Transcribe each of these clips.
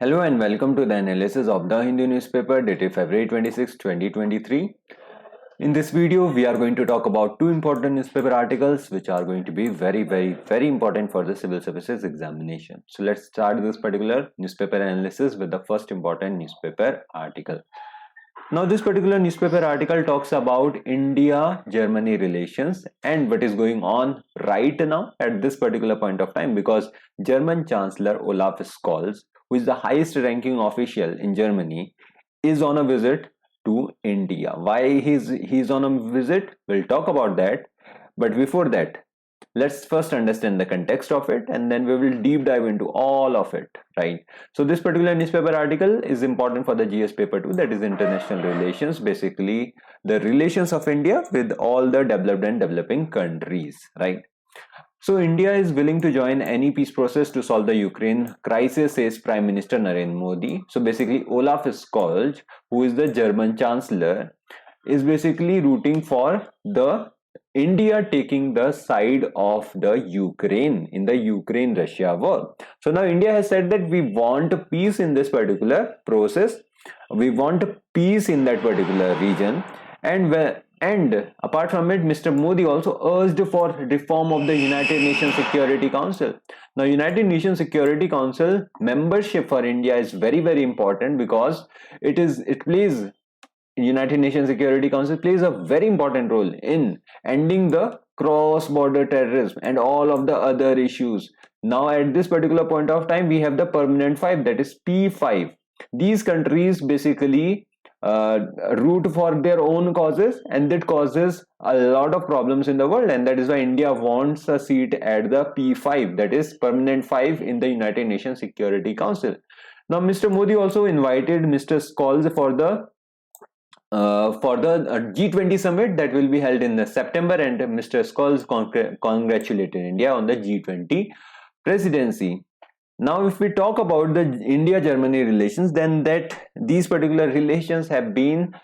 Hello and welcome to the analysis of the Hindu newspaper dated February 26, 2023. In this video, we are going to talk about two important newspaper articles which are going to be very important for the civil services examination. So let's start this particular newspaper analysis with the first important newspaper article. Now this particular newspaper article talks about India-Germany relations and what is going on right now at this particular point of time, because German Chancellor Olaf Scholz, who is the highest ranking official in Germany, is on a visit to India. Why he's on a visit? We'll talk about that. But before that, let's first understand the context of it and then we will deep dive into all of it, right? So this particular newspaper article is important for the GS paper 2, that is international relations, basically the relations of India with all the developed and developing countries, right? So India is willing to join any peace process to solve the Ukraine crisis, says Prime Minister Narendra Modi. So basically Olaf Scholz, who is the German Chancellor, is basically rooting for the India taking the side of the Ukraine in the Ukraine-Russia war. So now India has said that we want peace in this particular process. We want peace in that particular region. And apart from it, Mr. Modi also urged for reform of the United Nations Security Council. Now, United Nations Security Council membership for India is very important because United Nations Security Council plays a very important role in ending the cross-border terrorism and all of the other issues. Now at this particular point of time, we have the permanent five, that is P5. These countries basically root for their own causes, and that causes a lot of problems in the world, and that is why India wants a seat at the P5, that is permanent 5 in the United Nations Security Council. Now Mr. Modi also invited Mr. Scholz for the G20 summit that will be held in September, and Mr. Scholz congratulated India on the G20 presidency. Now, if we talk about the India-Germany relations, then these particular relations have been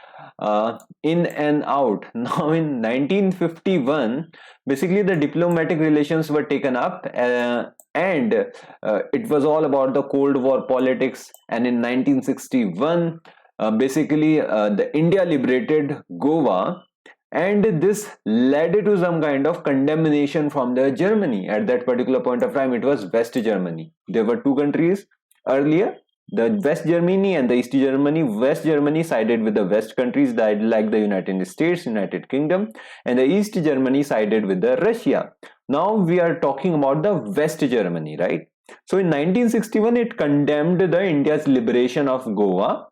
in and out. Now, in 1951, basically the diplomatic relations were taken up, and it was all about the Cold War politics. And in 1961, the India liberated Goa, and this led to some kind of condemnation from the Germany. At that particular point of time, it was West Germany. There were two countries earlier, the West Germany and the East Germany. West Germany sided with the West countries like the United States, United Kingdom, and the East Germany sided with the Russia. Now we are talking about the West Germany, right? So in 1961, it condemned the India's liberation of Goa.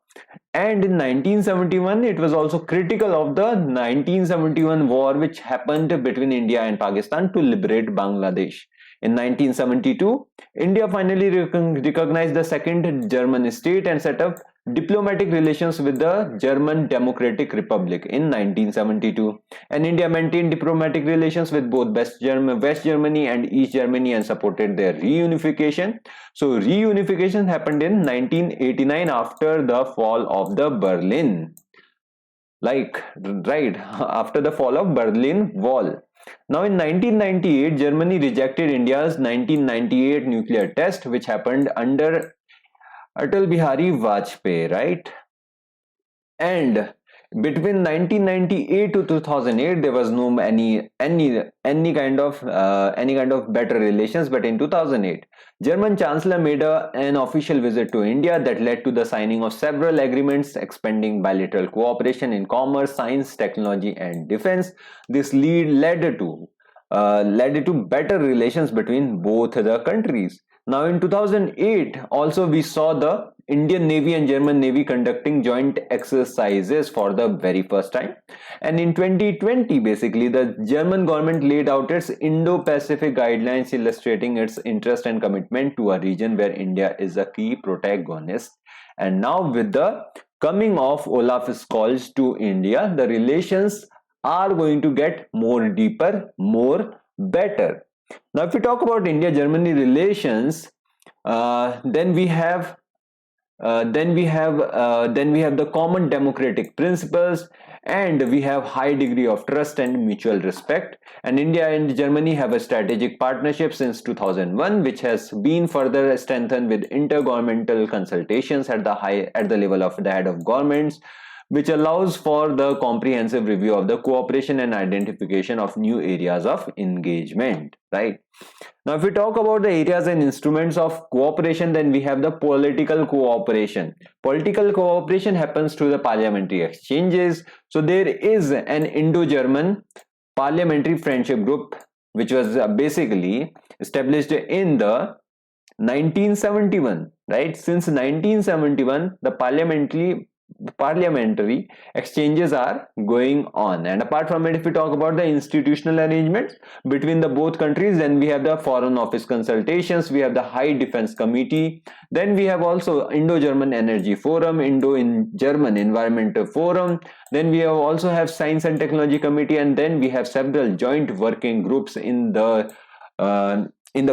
And in 1971, it was also critical of the 1971 war which happened between India and Pakistan to liberate Bangladesh. In 1972, India finally recognized the second German state and set up diplomatic relations with the German Democratic Republic in 1972. And India maintained diplomatic relations with both West Germany and East Germany and supported their reunification. So reunification happened in 1989 after the fall of the Berlin. After the fall of Berlin Wall. Now in 1998, Germany rejected India's 1998 nuclear test, which happened under Atal Bihari Vajpayee, right? And between 1998 to 2008, there was no any kind of better relations. But in 2008, German Chancellor made an official visit to India that led to the signing of several agreements expanding bilateral cooperation in commerce, science, technology, and defense. This led to better relations between both the countries. Now in 2008, also we saw the Indian Navy and German Navy conducting joint exercises for the very first time. And in 2020, basically, the German government laid out its Indo-Pacific guidelines illustrating its interest and commitment to a region where India is a key protagonist. And now with the coming of Olaf Scholz to India, the relations are going to get more deeper, more better. Now, if we talk about India-Germany relations, then we have the common democratic principles, and we have high degree of trust and mutual respect. And India and Germany have a strategic partnership since 2001, which has been further strengthened with intergovernmental consultations at the level of the head of governments, which allows for the comprehensive review of the cooperation and identification of new areas of engagement, right? Now, if we talk about the areas and instruments of cooperation, then we have the political cooperation. Political cooperation happens through the parliamentary exchanges. So there is an Indo-German parliamentary friendship group, which was basically established in the 1971, right? Since 1971, the parliamentary exchanges are going on. And apart from it, if we talk about the institutional arrangements between the both countries, then we have the foreign office consultations, we have the high defense committee, then we have also Indo-German energy forum, Indo-German environmental forum, then we have also have science and technology committee, and then we have several joint working groups in the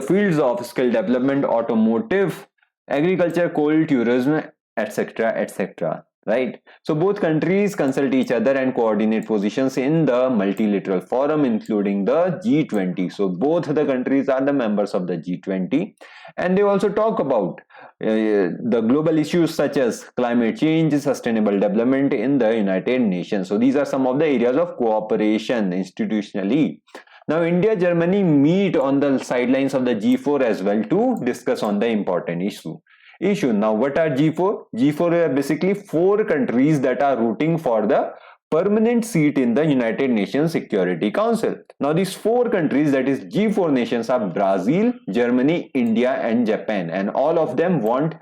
fields of skill development, automotive, agriculture, coal, tourism, etc., etc., right? So both countries consult each other and coordinate positions in the multilateral forum, including the G20. So both the countries are the members of the G20, and they also talk about the global issues such as climate change, sustainable development in the United Nations. So these are some of the areas of cooperation institutionally. Now, India, Germany meet on the sidelines of the G4 as well to discuss on the important issue. Now, what are G4? G4 are basically 4 countries that are rooting for the permanent seat in the United Nations Security Council. Now, these 4 countries, that is G4 nations, are Brazil, Germany, India, and Japan, and all of them want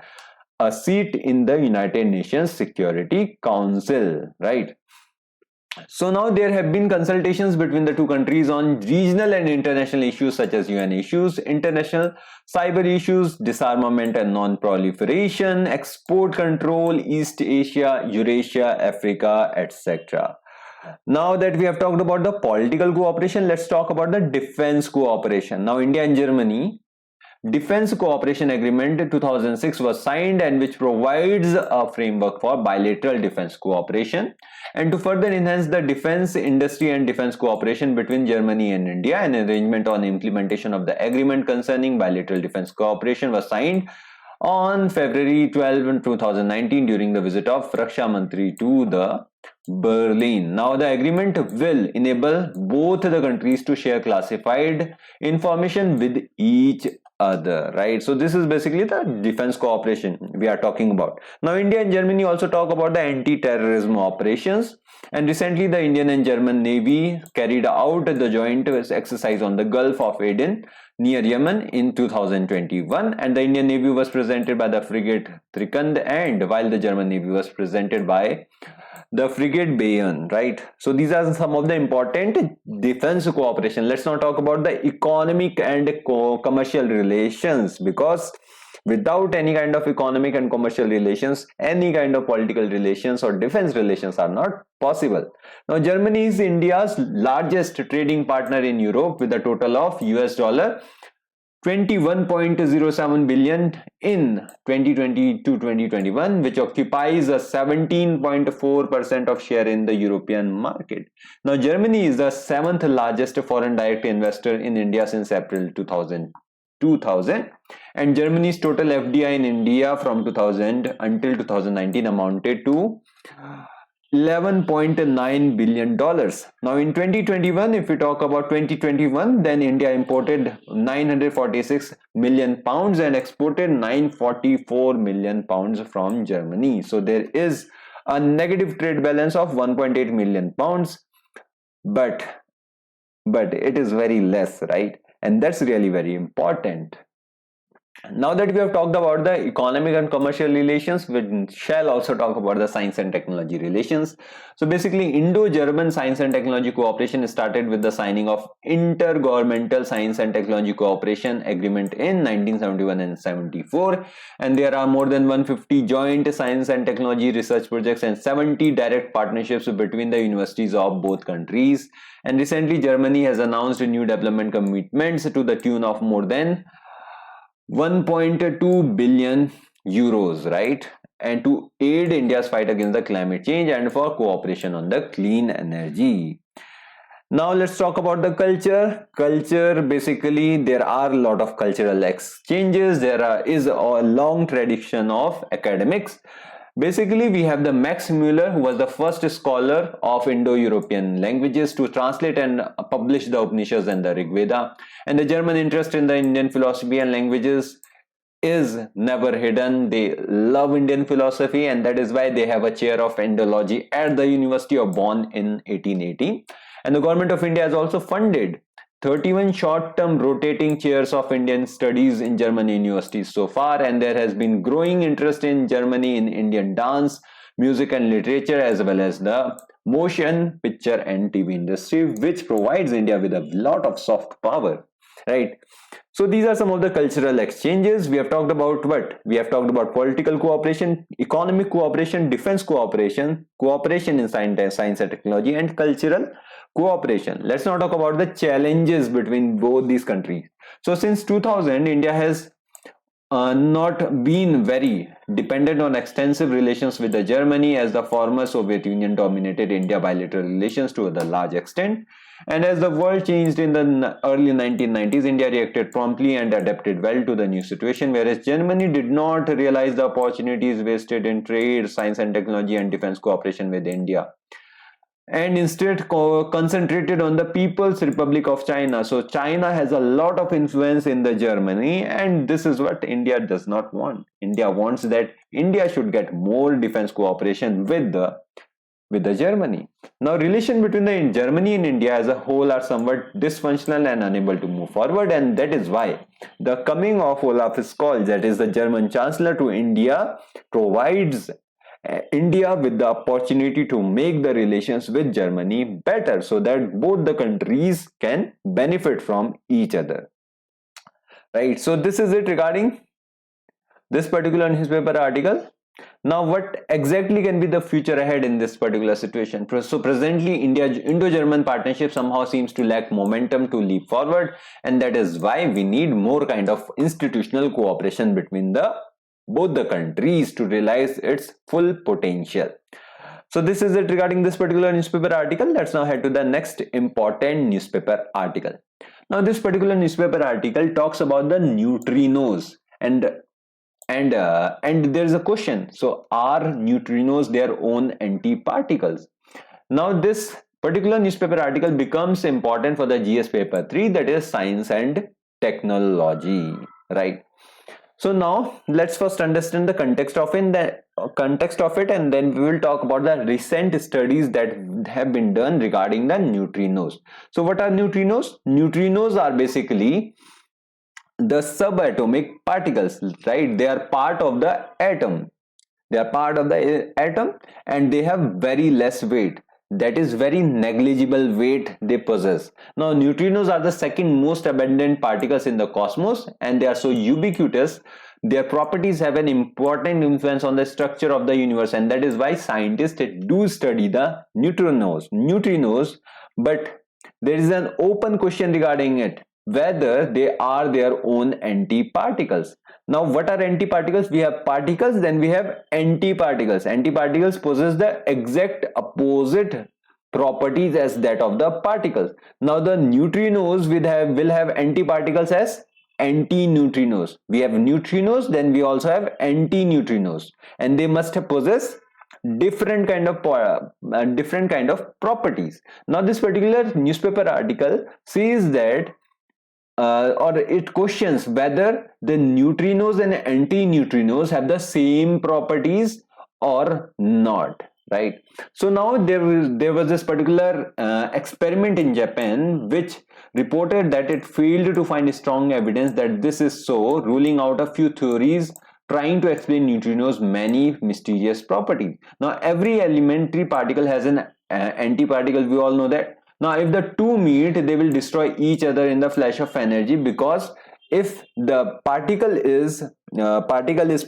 a seat in the United Nations Security Council, right? So now there have been consultations between the two countries on regional and international issues such as UN issues, international cyber issues, disarmament and non-proliferation, export control, East Asia, Eurasia, Africa, etc. Now that we have talked about the political cooperation, let's talk about the defense cooperation. Now, India and Germany Defense Cooperation Agreement 2006 was signed, and which provides a framework for bilateral defense cooperation. And to further enhance the defense industry and defense cooperation between Germany and India, an arrangement on implementation of the agreement concerning bilateral defense cooperation was signed on February 12, 2019 during the visit of Raksha Mantri to the Berlin. Now, the agreement will enable both the countries to share classified information with each other, right? So this is basically the defense cooperation we are talking about. Now, India and Germany also talk about the anti-terrorism operations, and recently the Indian and German Navy carried out the joint exercise on the Gulf of Aden near Yemen in 2021, and the Indian Navy was presented by the frigate Trikand, and while the German Navy was presented by the frigate Bayern, right? So these are some of the important defense cooperation. Let's now talk about the economic and commercial relations, because without any kind of economic and commercial relations, any kind of political relations or defense relations are not possible. Now, Germany is India's largest trading partner in Europe with a total of US dollar 21.07 billion in 2020 to 2021, which occupies a 17.4% of share in the European market. Now, Germany is the 7th largest foreign direct investor in India since April 2000, and Germany's total FDI in India from 2000 until 2019 amounted to $11.9 billion. Now, in 2021, if we talk about 2021, then India imported 946 million pounds and exported 944 million pounds from Germany. So there is a negative trade balance of 1.8 million pounds, but it is very less, right? And that's really very important. Now that we have talked about the economic and commercial relations, we shall also talk about the science and technology relations. So basically, Indo-German science and technology cooperation started with the signing of Intergovernmental Science and Technology Cooperation Agreement in 1971 and 74, and there are more than 150 joint science and technology research projects and 70 direct partnerships between the universities of both countries. And recently, Germany has announced new development commitments to the tune of more than 1.2 billion euros, right? and to aid India's fight against the climate change and for cooperation on the clean energy. Now let's talk about the culture. Culture, basically there are a lot of cultural exchanges. Is a long tradition of academics. Basically we have the Max Muller, who was the first scholar of Indo-European languages to translate and publish the Upanishads and the Rig Veda. And the German interest in the Indian philosophy and languages is never hidden. They love Indian philosophy, and that is why they have a chair of Indology at the University of Bonn in 1880. And the government of India has also funded 31 short-term rotating chairs of Indian studies in German universities so far, and there has been growing interest in Germany in Indian dance, music and literature, as well as the motion picture and TV industry, which provides India with a lot of soft power, right? So these are some of the cultural exchanges. We have talked about what? We have talked about political cooperation, economic cooperation, defense cooperation, cooperation in science and technology, and cultural cooperation. Let's now talk about the challenges between both these countries. So since 2000, India has not been very dependent on extensive relations with the Germany, as the former Soviet Union dominated India bilateral relations to a large extent. And as the world changed in the early 1990s, India reacted promptly and adapted well to the new situation, whereas Germany did not realize the opportunities wasted in trade, science and technology, and defense cooperation with India, and instead concentrated on the People's Republic of China. So China has a lot of influence in the Germany, and this is what India does not want. India wants that India should get more defense cooperation with the Germany. Now, relation between the Germany and India as a whole are somewhat dysfunctional and unable to move forward, and that is why the coming of Olaf Scholz, that is the German Chancellor, to India provides India with the opportunity to make the relations with Germany better, so that both the countries can benefit from each other, right? So this is it regarding this particular newspaper article. Now, what exactly can be the future ahead in this particular situation? So presently, Indo-German partnership somehow seems to lack momentum to leap forward, and that is why we need more kind of institutional cooperation between both the countries to realize its full potential. So this is it regarding this particular newspaper article. Let's now head to the next important newspaper article. Now, this particular newspaper article talks about the neutrinos, and there is a question. So are neutrinos their own antiparticles? Now this particular newspaper article becomes important for the GS paper 3, that is science and technology, right? So now let's first understand the context of it, and then we will talk about the recent studies that have been done regarding the neutrinos. So what are neutrinos? Neutrinos are basically the subatomic particles, right? They are part of the atom. And they have very less weight. That is very negligible weight they possess. Now, neutrinos are the second most abundant particles in the cosmos, and they are so ubiquitous. Their properties have an important influence on the structure of the universe, and that is why scientists do study the neutrinos. But there is an open question regarding it, whether they are their own antiparticles. Now, what are antiparticles? We have particles, then we have antiparticles. Antiparticles possess the exact opposite properties as that of the particles. Now, the neutrinos will have antiparticles as antineutrinos. We have neutrinos, then we also have antineutrinos, and they must possess different kind of properties. Now, this particular newspaper article says that or it questions whether the neutrinos and antineutrinos have the same properties or not, right? So now there was this particular experiment in Japan which reported that it failed to find strong evidence that this is so, ruling out a few theories trying to explain neutrinos' many mysterious properties. Now, every elementary particle has an antiparticle, we all know that. Now, if the two meet, they will destroy each other in the flash of energy, because if the particle is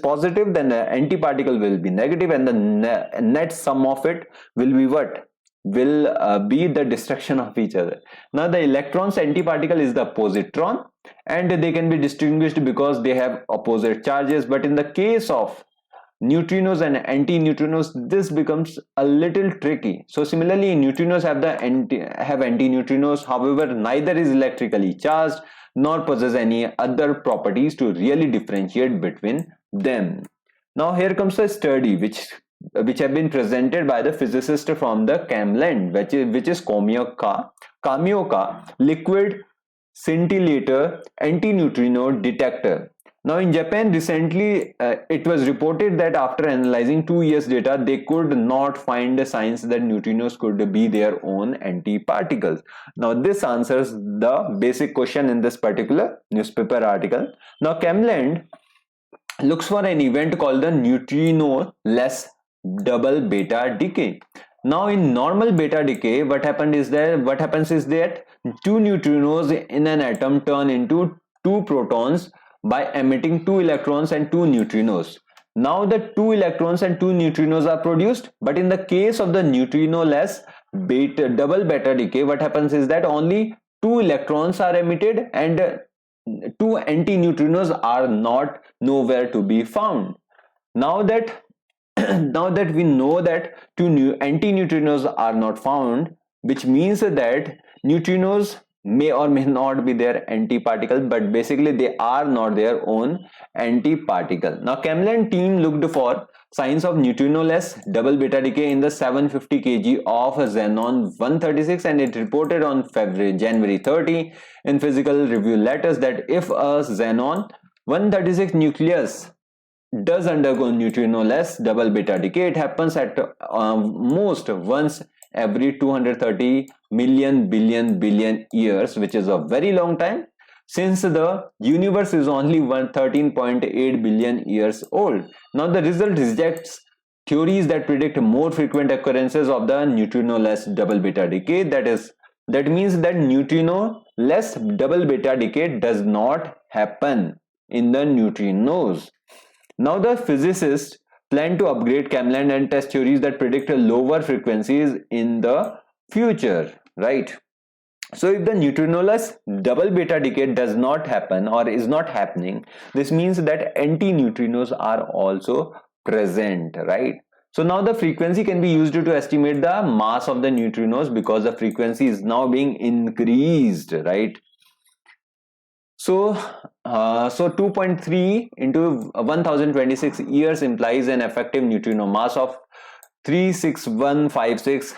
positive, then the antiparticle will be negative, and the net sum of it will be what? Will be the destruction of each other. Now, the electron's antiparticle is the positron, and they can be distinguished because they have opposite charges. But in the case of neutrinos and antineutrinos, this becomes a little tricky. So similarly, neutrinos have antineutrinos, however neither is electrically charged nor possess any other properties to really differentiate between them. Now here comes a study which have been presented by the physicist from the Camland, which is Kamioka liquid scintillator antineutrino detector. Now in Japan recently, it was reported that after analyzing 2 years data, they could not find the signs that neutrinos could be their own antiparticles. Now this answers the basic question in this particular newspaper article. Now Camland looks for an event called the neutrino-less double beta decay. Now in normal beta decay, what happens is that two neutrinos in an atom turn into two protons by emitting two electrons and two neutrinos. Now the two electrons and two neutrinos are produced, but in the case of the neutrino-less double beta decay, what happens is that only two electrons are emitted and two antineutrinos are nowhere to be found. Now that we know that two antineutrinos are not found, which means that neutrinos may or may not be their antiparticle, but basically they are not their own antiparticle. Now Camland team looked for signs of neutrino-less double beta decay in the 750 kg of xenon 136, and it reported on January 30 in Physical Review Letters that if a xenon 136 nucleus does undergo neutrino-less double beta decay, it happens at most once every 230 million billion years, which is a very long time, since the universe is only 13.8 billion years old. Now the result rejects theories that predict more frequent occurrences of the neutrino-less double beta decay. That means that neutrino-less double beta decay does not happen in the neutrinos. Now the physicists plan to upgrade Camland and test theories that predict lower frequencies in the future, right? So if the neutrino-less double beta decay does not happen or is not happening, this means that antineutrinos are also present, right? So now the frequency can be used to estimate the mass of the neutrinos because the frequency is now being increased, right? So 2.3 into 1026 years implies an effective neutrino mass of 36156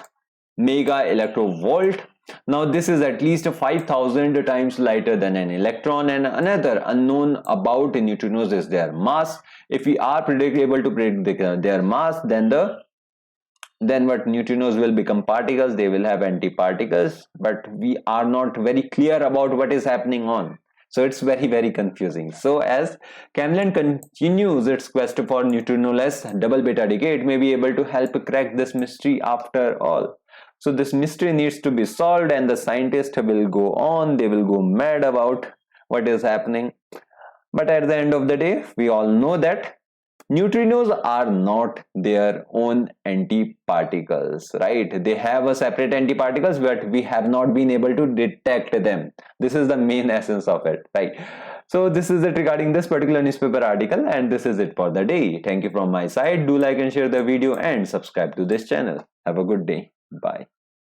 mega electrovolt. Now this is at least 5000 times lighter than an electron, and another unknown about neutrinos is their mass. If we are able to predict their mass, then what neutrinos will become particles, they will have antiparticles, but we are not very clear about what is happening on. So it's very confusing. So as Camland continues its quest for neutrino-less double beta decay, it may be able to help crack this mystery after all. So this mystery needs to be solved, and the scientists will go on, they will go mad about what is happening. But at the end of the day, we all know that neutrinos are not their own antiparticles, right? They have a separate antiparticles, but we have not been able to detect them. This is the main essence of it, right? So this is it regarding this particular newspaper article, and this is it for the day. Thank you from my side. Do like and share the video and subscribe to this channel. Have a good day. Bye.